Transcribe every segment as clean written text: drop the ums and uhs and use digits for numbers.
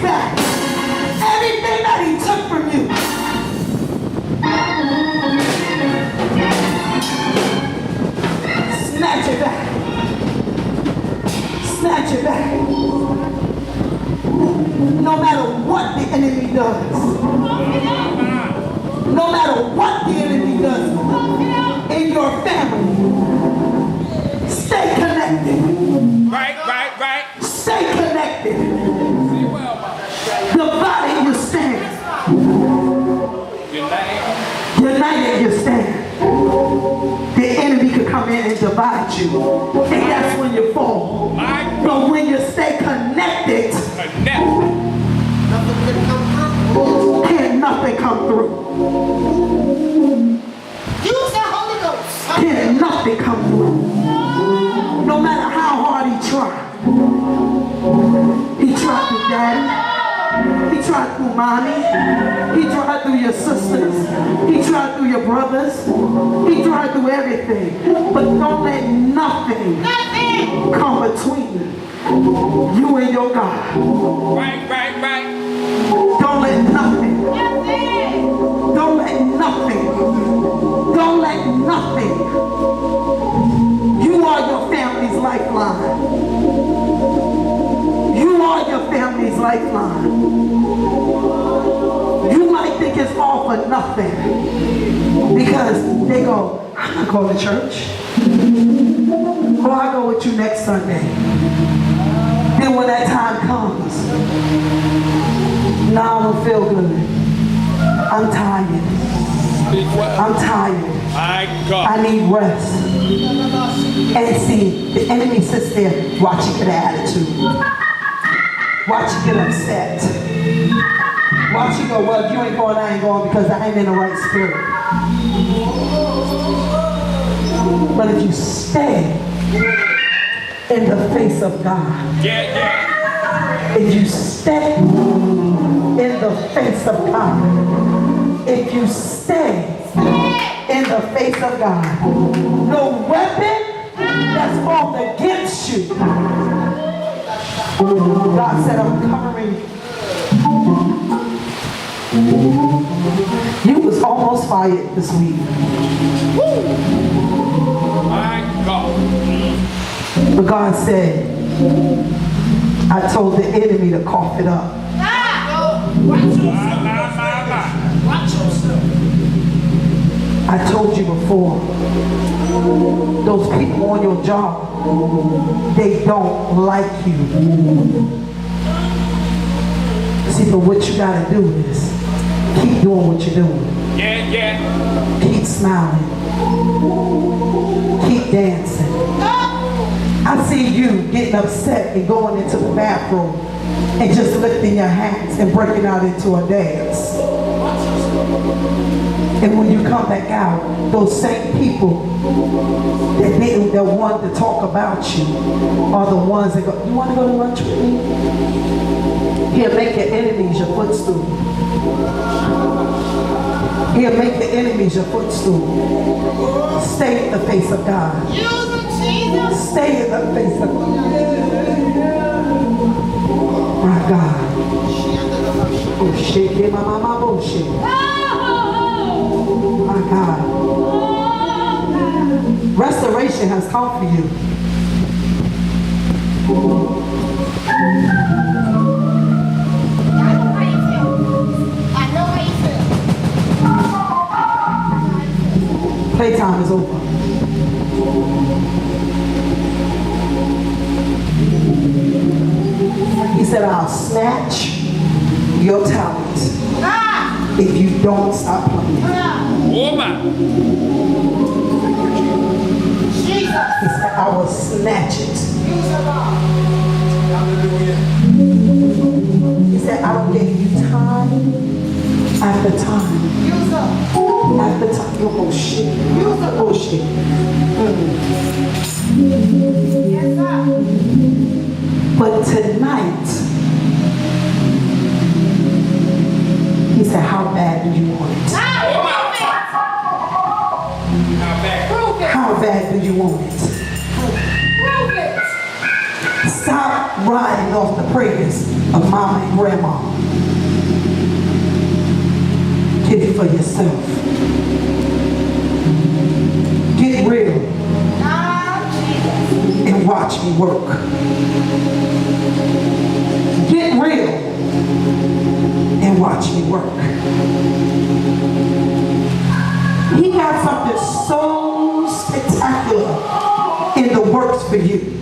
back everything that he took from you. Snatch it back. Snatch it back. No matter what the enemy does. No matter what the enemy does in your family. Stay connected. Right. Stay connected. The body you stand. United you stand. The enemy could come in and divide you. And that's when you fall. But when you stay connected, can nothing come through. Use the Holy Ghost. Can nothing come through. No matter how hard he tried. He tried through daddy. He tried through mommy. He tried through your sisters. He tried through your brothers. He tried through everything. But don't let nothing come between you and your God. Right. Don't let nothing. Don't let nothing. Don't let nothing. You are your family's lifeline. You are your family's lifeline. You might think it's all for nothing because they go, I'm not going to church. Or I'll go with you next Sunday. Then when that time comes, now I don't feel good. I'm tired. I'm tired. I need rest. And see, the enemy sits there, watch you get an attitude. Watch you get upset. Watch you go, well, if you ain't going, I ain't going because I ain't in the right spirit. But if you stay in the face of God, if you stay in the face of God, if you stay in the face of God, no weapon that's formed against you. God said, I'm covering. You was almost fired this week. My God. But God said, I told the enemy to cough it up. Watch yourself. I told you before, those people on your job, they don't like you. See, but what you gotta do is keep doing what you're doing. Keep smiling. Keep dancing. I see you getting upset and going into the bathroom and just lifting your hands and breaking out into a dance. And when you come back out, those same people that want to talk about you are the ones that go, you want to go to lunch with me? He'll make your enemies your footstool. He'll make the enemies your footstool. Stay in the face of God. Stay in the face of God. My God. Oh, shake it, my mama, oh, shake. My God. Restoration has come for you. Playtime is over. He said, I'll snatch your talent if you don't stop playing. He said, I will snatch it. He said, I will give you time after time. After time. Oh shit. Oh shit. But tonight, he said, how bad do you want it? How bad do you want it? Stop running. riding off the prayers of mama and grandma. Get it for yourself. Get real and watch me work. Get real and watch me work. He got something so spectacular in the works for you.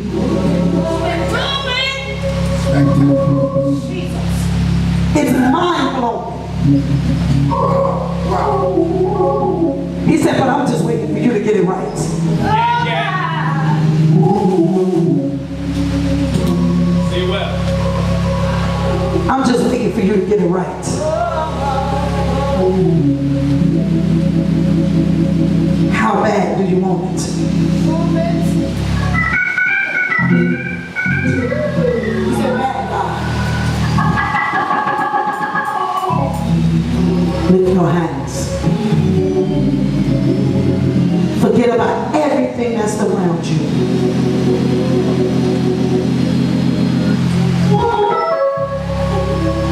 It's mind-blowing. He said, but I'm just waiting for you to get it right. See well. I'm just waiting for you to get it right. How bad do you want it? He said, bad God. Lift your hands. Forget about everything that's around you.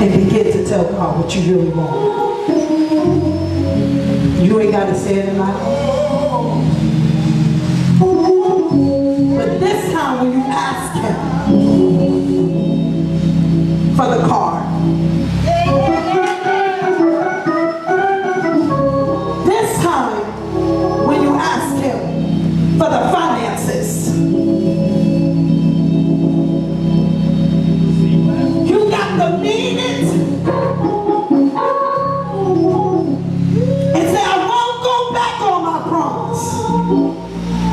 And begin to tell God what you really want. You ain't got to say it in my But this time when you ask him for the car, this time when you ask him for the finances, you got to mean it and say, I won't go back on my promise.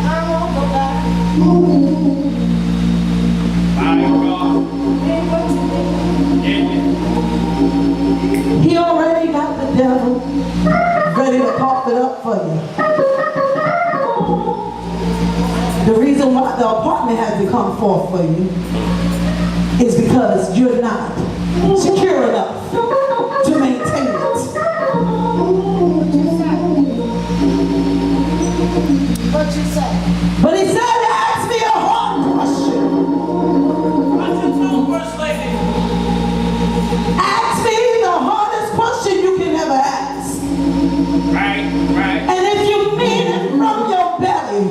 I won't go back. My God. He already got the devil ready to cough it up for you. The reason why the apartment has to come forth for you is because you're not secure enough to maintain it. What you say? But he said, ask me a hard question. Ask me the hardest question you can ever ask. Right. And if you mean it from your belly,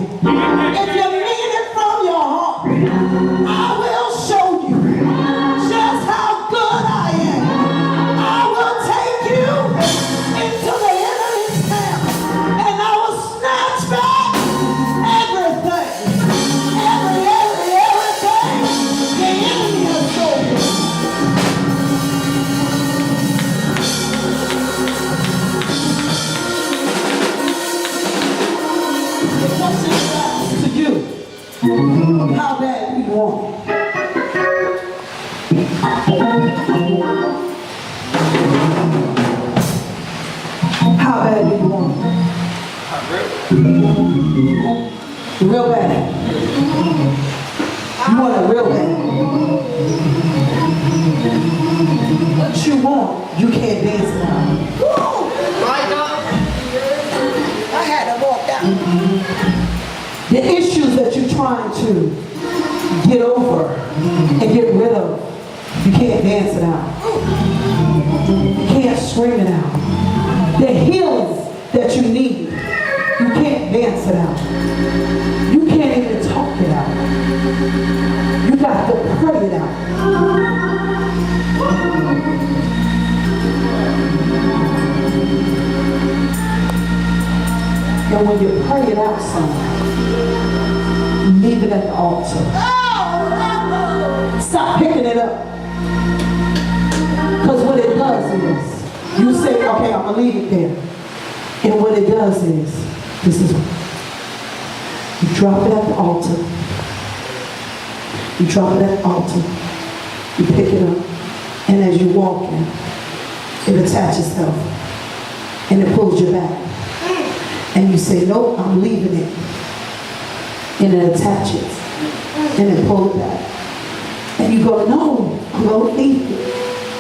if you mean it from your heart, I will show you just how good I am. I will take you into the enemy's camp, and I will snatch back everything, everything the enemy has stolen. The question is asked to you. How bad do you want it? How bad do you want it? Real bad. You want it real bad. What you want, you can't dance now. My God. I had to walk down. The issues that you're trying to get over and get rid of, you can't dance it out. You can't scream it out. The healing that you need, you can't dance it out. You can't even talk it out. You got to pray it out. And when you pray it out, son, leave it at the altar. Stop picking it up. Because what it does is, you say, okay, I'm going to leave it there. And what it does is, this is, you drop it at the altar. You drop it at the altar. You pick it up. And as you walk in, it attaches itself. And it pulls you back. And you say, no, I'm leaving it. And it attaches. And it pulls it back. And you go, no, I'm going to leave it.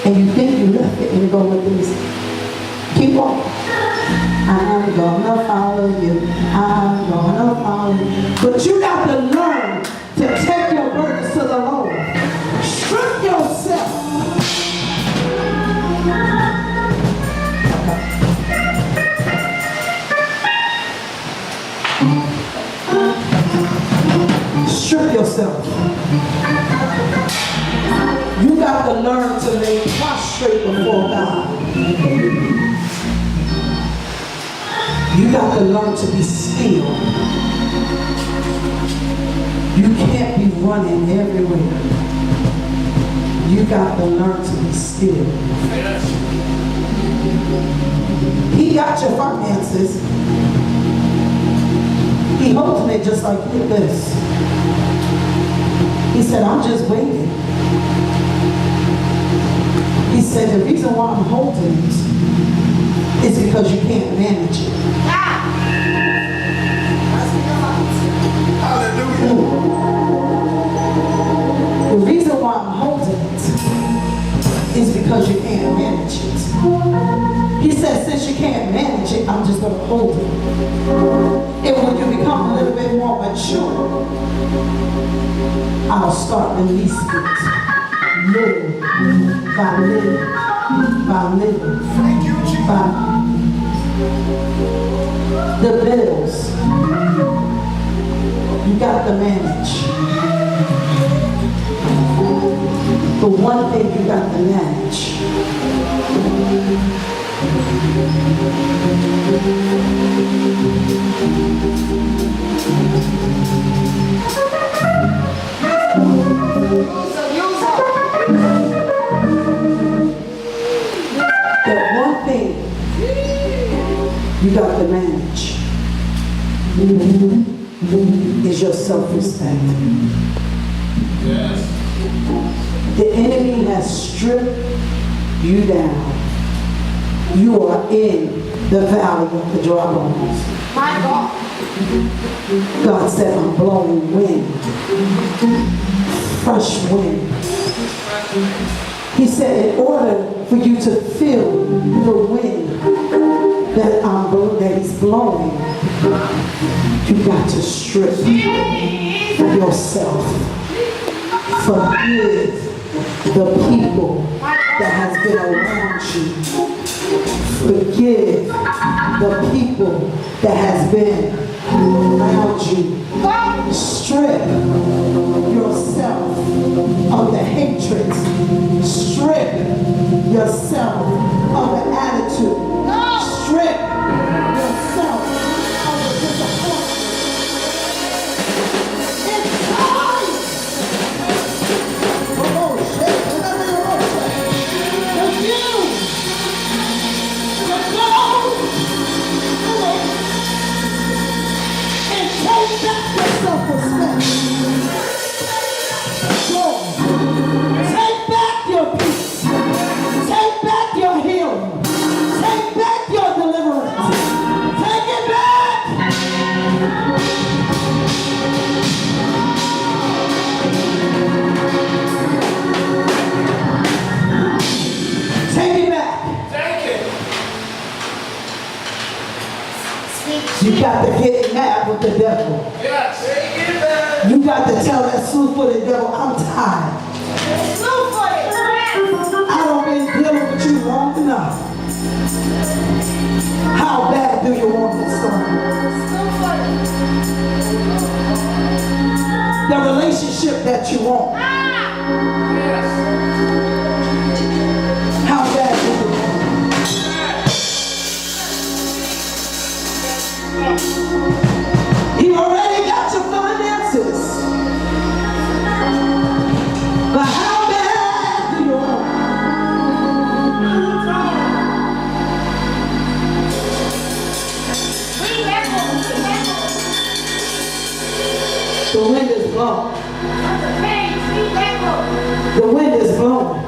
And you think you left it. And you go like this. Keep walking. I'm gonna follow you. I'm gonna follow you. But you got to learn to take your burdens to the Lord. Strip got to learn to be still. You can't be running everywhere. You got to learn to be still. He got your finances. He holding it just like this. He said, I'm just waiting. He said, the reason why I'm holding it is because you can't manage it. Hallelujah. The reason why I'm holding it is because you can't manage it. He said, since you can't manage it, I'm just going to hold it. And when you become a little bit more mature, I'll start releasing it. Little by little by little. Thank you, Jesus. By the bills, you got to manage. The one thing you got to manage. That one thing you got to manage is your self-respect. Yes. The enemy has stripped you down. You are in the valley of the dry bones. My God. God said, I'm blowing wind, fresh wind. He said, in order for you to feel the wind that he's blowing, you got to strip yourself. Forgive the people that has been around you. Forgive the people that has been around you. Strip yourself of the hatred. Strip yourself of the attitude. Strip yourself of the disappointment. It's time. Take back your peace. Take back your healing. Take back your deliverance. Take it back. Take it back. Take it. You got to get mad with the devil. Yes. Take it back. You got to tell that slew-footed devil, I'm tired. I don't been dealing with you long enough. How bad do you want this story? The relationship that you want. How bad do you want it? He already got your finances. But how bad do you want it? The wind is blowing. The wind is blowing.